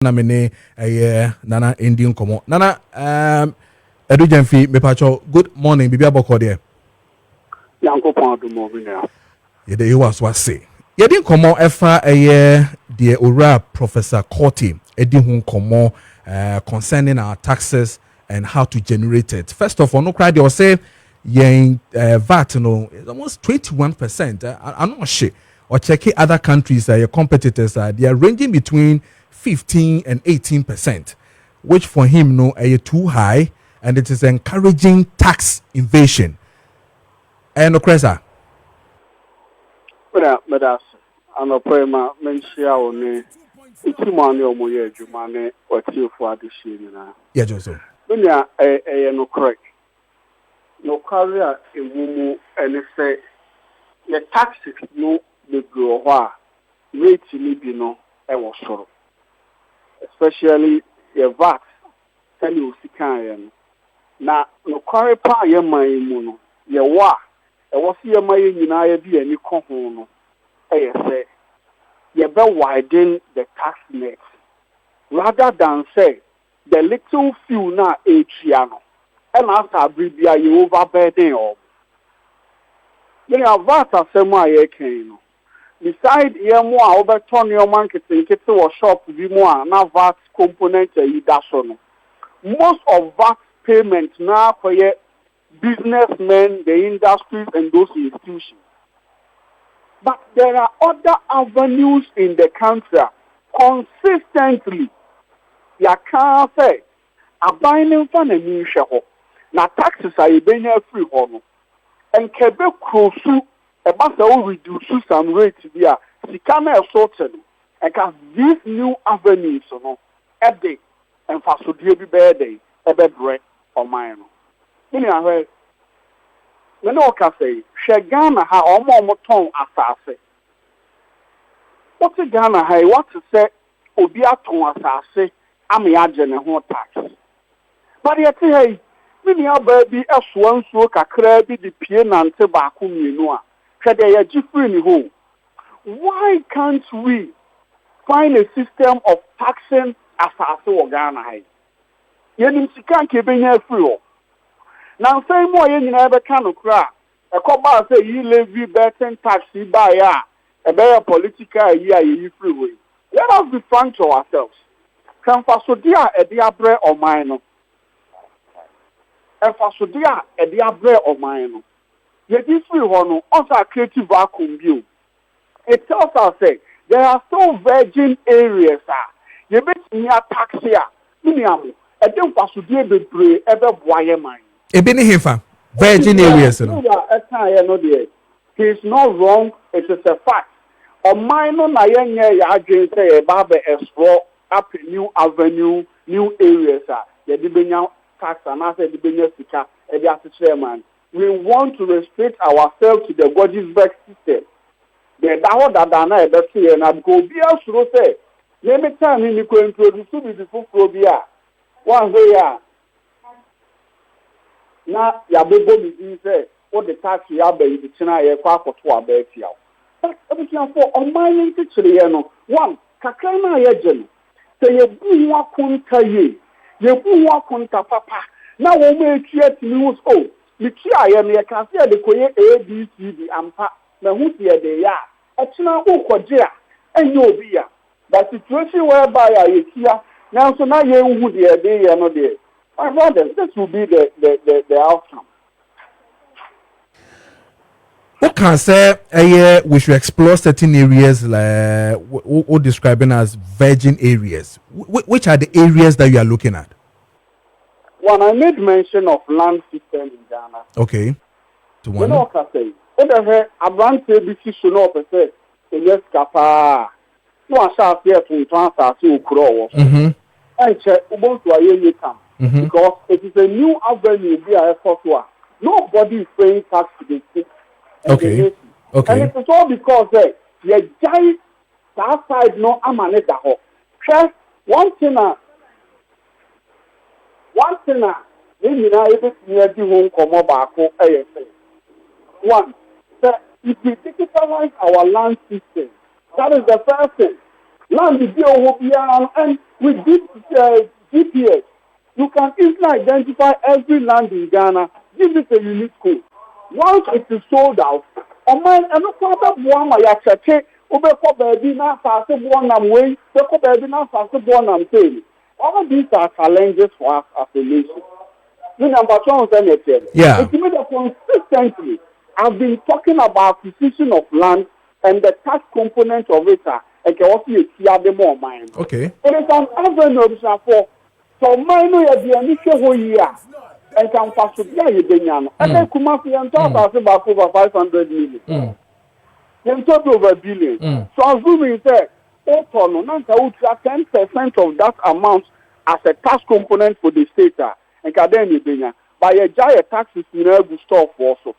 na mene nana Indian komo nana edu jamfi me pacho good morning bibi aboko there yanko pon do mo bi na ye de you was say ye din komo efa the ora Professor Quartey edi hu komo concerning our taxes and how to generate it. First of all, no cry they will say VAT no is almost 21%. I'm not sure. Or checking other countries, your competitors they are ranging between 15 and 18%, which for him no too high, and it is encouraging tax evasion. And no cresa. But ano prema menshia one itimane omoye adwumane otiefo adehye nyina. Yeah, Joseph. Benya no correct. No career ewumu ene say the taxes no be grow ho rate ni bi no e wo soro. Especially the VAT tell you sikan yen. Na no kware pa ye man mu no ye wa e wo se ye man nyina ye bi ani ko ho no e say ye be widen the tax net rather than say the little few na etua no and after bibia ye overburden o ye VAT asem a ye kan no beside ye mo a obeton your market nkete wo shop bi mo a na VAT component yi da so no most of VAT payment now for your businessmen, the industries, and those institutions. But there are other avenues in the country consistently. You can't say, abiding from a new show. Now taxes are being free on. And Quebec Crosu, a master will reduce some rates there. Sikana sorted. And because these new avenues, a day, and for so dear be bad day. Ebe bread or mine. You know, when I say, Shagana ha omo ton asase. What's a Ghana ha? What to say? Obia ton asase. Ami agene ho tax. But yet, hey, many a baby as one so kakra bi di pie nante baako mienu a. Hwede ya jifri ni ho. Why can't we find a system of taxing asase wo Ghana ha? Yenim sika nke benya free ho na say mo ye nyina be ka no kra e ko ba say yi levy betting tax ba ya e be a political yi a yi free ho. Let us be frank to ourselves. Kan fa so dia e dia bre oman no e fa so dia e dia bre oman no ye di free ho no also creative vacuum bio. It tells us say there are still virgin areas ye bet near tax here miniamu Ebe bebre ebe boye man. Ebe ni hefa virgin areas no. He is not wrong. It is a fact. O mine no na yenye ya adwen say e ba be explore up a new avenue, new areas ye di benya tax and as di benya sika e di asese man. We want to restrict ourselves to the Godisburg system. The dawo dada na e be say na go bi asuro say ye me time ni ko introduce bi before probia. One way, now Yabebo say, what the tax you have by the China aircraft for 2 hours. But everything for on my link one, Kakana Yajan, say you boo wakunta ye, you boo wakunta papa. Now we make yet news. Oh, the Chia and the Cassia, the Koye ABCD, and Pa, the Hutia de Ya, a China Okoja, and no beer. But situation whereby I hear. Now, so now you who the day or not there. My brothers, this will be the outcome. What can say we should explore certain areas like what describing as virgin areas. Which are the areas that you are looking at? One, I made mention of land system in Ghana. Okay. To one. You know what I say? What the hell? I want to be sure no person. Yes, Kappa. No, I shall say to transfer to grow. And check about to a come because it is a new avenue we are effort to. Nobody is paying tax to the state. Okay. Okay. And it is all because the guy that side no amane da ho. One thing you know able to near the home come back for AFA. One, if we digitalize our land system, that is the first thing. Land is there, and with this GPS, you can easily identify every land in Ghana. This is a unique code. Once it is sold out, and no problem one my check. Obeko baby na fast born am way, obeko baby na fast born am say. All these are challenges for us as a nation. Number two, yeah. It's made consistently. I've been talking about acquisition of land and the tax component of it. And can also see more mind. Okay. It is an avenue for so minor the initial whole year and can pass to the and then Kumasi and talk about over 500 million. Then total over a billion. So assuming that 10% of that amount as a tax component for the state and Kadeni by a giant taxes in every store also.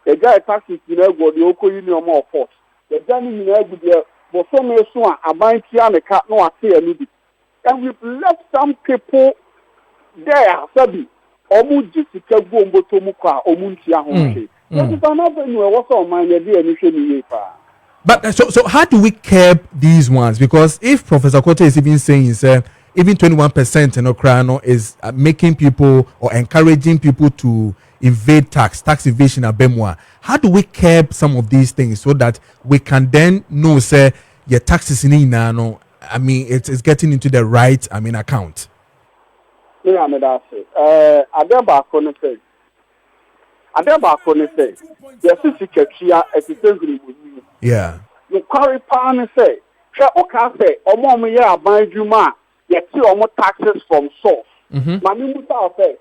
The giant taxes in every the Oko Union more force. The Danny in every but so many so a bank and a cat no and we've left some people there, Sabi. Omu jisika gombo tomuka omuntia honche. That is another new what's on my idea initially. But so how do we curb these ones? Because if Professor Quartey is even saying even 21% in Okrano is making people or encouraging people to evade tax evasion at Bemwa, how do we curb some of these things so that we can then know say your taxes in Inano, I mean it's getting into the right account? Yeah, I mean that's it. Adeba Konese. Yes, it's yeah. You carry pan say, okay, Omo ya aban juma, you see almost taxes from source. Mami muta say,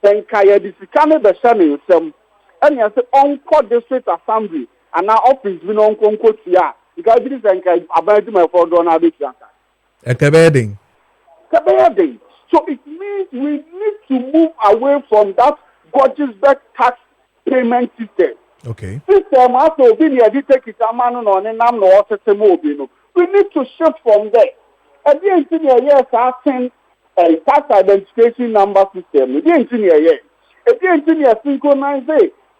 then kaya disikane be shame sem. And you say on district assembly and now office we no konko tia. Because this is aban juma for dona be tianka. Kebeding. So it means we need to move away from that gorgeous tax payment system. Okay. System also be near take it a man on and I'm no system. We need to shift from there. At the engineer, yes, asking a tax identification number system. The engineer, yes. At the engineer, synchronize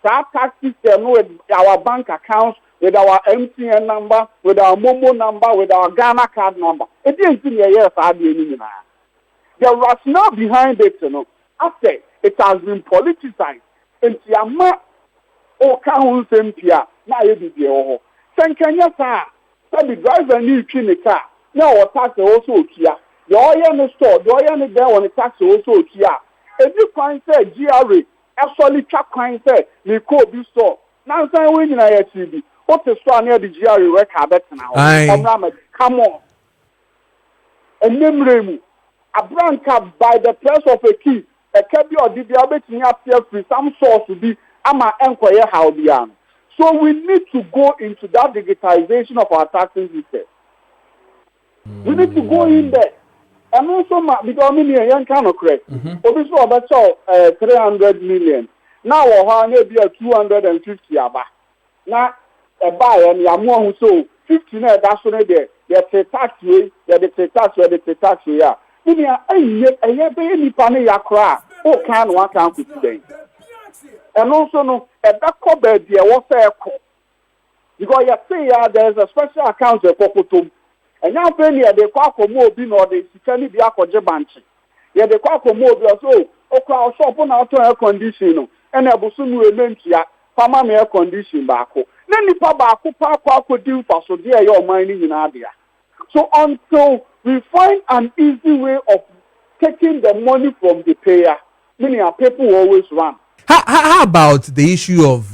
that tax system with our bank accounts, with our MTN number, with our Momo number, with our Ghana card number. At the engineer, yes, I do. The rationale behind it, after it has been politicized, and Tiama o kahun sempia na ye bibie ho. Senkanya sa the driver need the car. Now our tax also kia. The oil no store, the oil no there on the tax also kia. If you can say GRA, actually track can say the code be store. Now say when you na TV. What is store near the GRA record now? Come on. And name a branch by the press of a key, a kebi or the appear free some source to be ama enquire how beyond. So we need to go into that digitization of our taxing system. We need to go in there. And also because young kind of correct. Obviously about 300 million. Now we're be a 250 aba. Now a buyer and yamu so 50 that's one there. There's tax way, there's a tax way. And also, no, a back bed there was a because you say there's a special account of Kokotum. And now, penny at the Quaco Mobi or the Sikani Biako Jabanchi. Yet the Quaco Mobi also, okay, shop on our air condition, and a Busumu Mentia, Pama air condition bako. Then the Papa Quaco do for so dear your mining in Abia. So until we find an easy way of taking the money from the payer, meaning our people always run. How about the issue of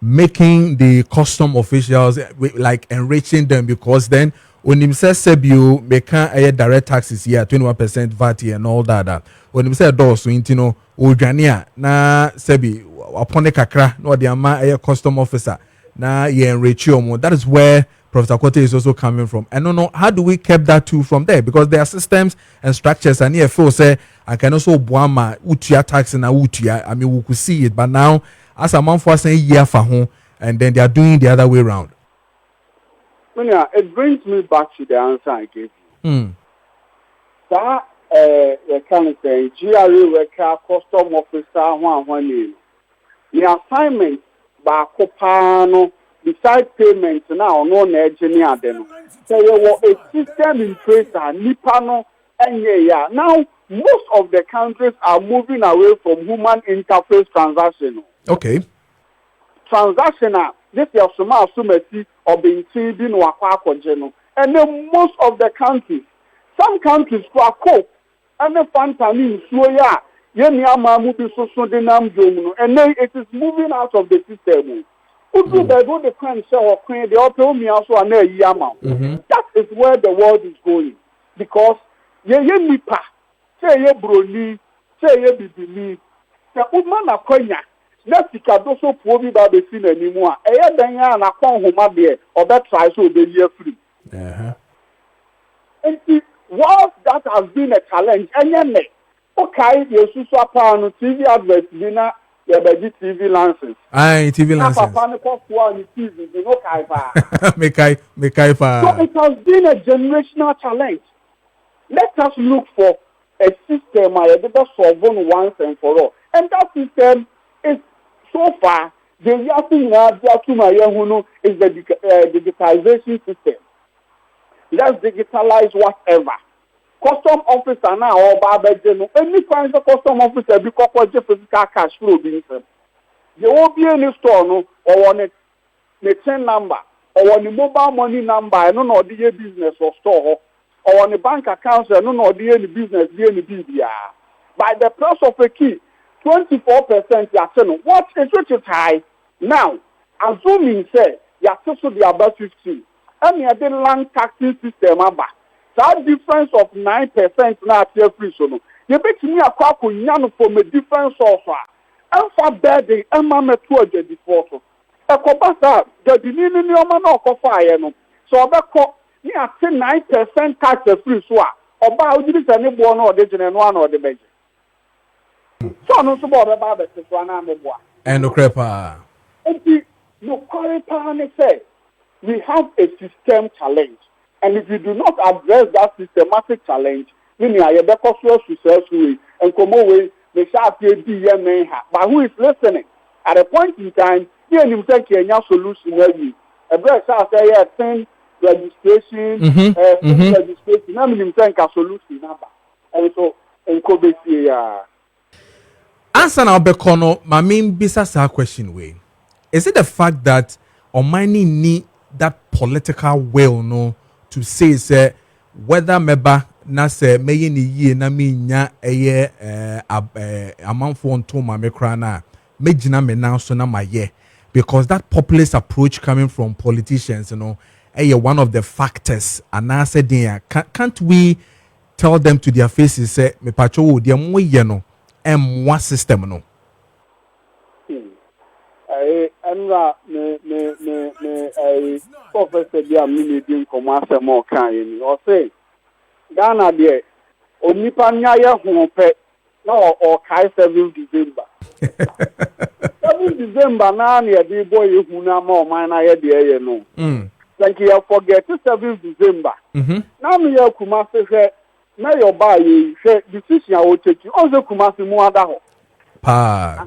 making the custom officials like enriching them, because then when him says Sebio make direct taxes here 21% VAT and all that. When him say do so intino Ojania na Sebi upon the kakra no the ama a custom officer na ye enrich you. That is where Professor Quartey is also coming from. And no, how do we keep that too from there? Because there are systems and structures, and here for say I can also buama utia tax na utia. I mean, we could see it, but now as a man for saying year for home, and then they are doing the other way around. It brings me back to the answer I gave you. That kind of say GRA worker, custom officer, one name. The assignment by Copano. besides payments now no na engineer dem. So you were a system in place and Nipano and yeah. Now most of the countries are moving away from human interface transaction. Okay. Transactional, this is Suma Sumeti or being seen in Waka General. And then most of the countries, some countries for a cope and the Fantani, so yeah, Yeniama moving so denam domuno, and then it is moving out of the system. Who do they go the crime show or crane the auto me also and a yama? That is where the world is going. Because ye nipa, say ye broni, say ye bibili, the woman a konya. Let's see, also probably by the scene anymore. A then na kon homa there or that try so be year free. And see, whilst that has been a challenge, and then okay, you should swap on TV adverts, dinner, your baby TV license. Aye, TV license. TV, you know, So it has been a generational challenge. Let us look for a system that solve once and for all. And that system is so far, the thing is the digitization system. Let's digitalize whatever. Custom officer now or Barbara any kind of custom officer because of physical cash flow being sent. There won't be any store no or on the 10 number or on the mobile money number, I don't know the business or store or on the bank account, I don't know the business, the BBR. By the price of a key. 24% yateno. What is which is high? Now, assuming say yatso the about 15. And you the land taxing system about. That difference of 9% now here free so no. You bet me a kwako nyano from a difference of and for bed and mama to a default. A cobasa, the dinin no man or fire no. So about me at 9% tax free so about this any one or the general one or the major. So no support about the one and no crepa. And no correct say we have a system challenge, and if you do not address that systematic challenge, meaning I have a successfully and come away the sharp but who is listening at a point in time, you take a solution where you address say send registration, registration, I mean think a solution number. And so in Kobe answer now Bekono, my main business question way. Is it the fact that Omani need that political will no to say whether meba na say meye ni ye na me nya eye amanfo onto ma me kra na mejina me now so na maye, because that populist approach coming from politicians, you know, one of the factors. And I said, can't we tell them to their faces say me pacho dia mo ye no M1 system no. Professor dia mini din komo asem o kan yin o say Ghana de onipa nya ye ho pe na o kai 7 December 7 December na na de boy ye hu na ma o man na ye de ye no like you forget 7 December na me ye kuma se na your buy say decision I will take you also Kumasi mu ada ho pa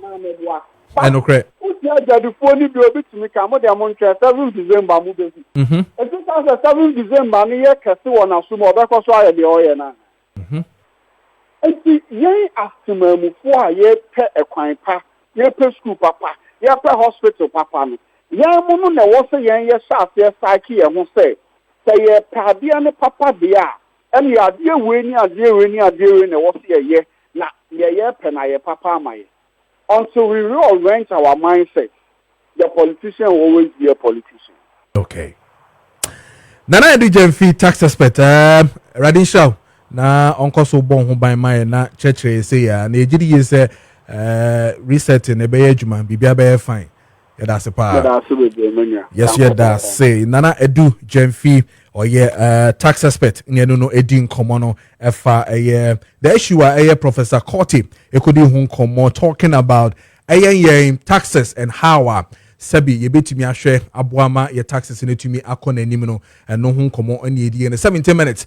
I know correct the phone bi obi timi ka mo de mo ntwe 7 December mu be it is 7 December ni ye kase wona so mo be ko so aye de oye na enti ye asemamufu a ye pe ekwan pa ye pe school papa ye pe hospital papa no ye mu no na wo se ye sha psyche ye ho say ye pade ne papa de a and the idea when na what ye na ye pen na ye papa my until we rearrange our mindset. The politician will always be a politician. Okay. Nana Edu Jemfi tax expert Radin Shaw na onko so bon ho ban mai na church say ya na ejidi ye say reset na be adwuma bibia be fine. That's a part. Yes, yeah, that's say Nana Edu Jemfi or tax expert no edin komono efa the issue Professor Quartey ekodi hu komo talking about taxes and how sabi yebetumi ahwe aboama ye taxes ne tumi akọ na anim no eno hu komo ani edi 17 minutes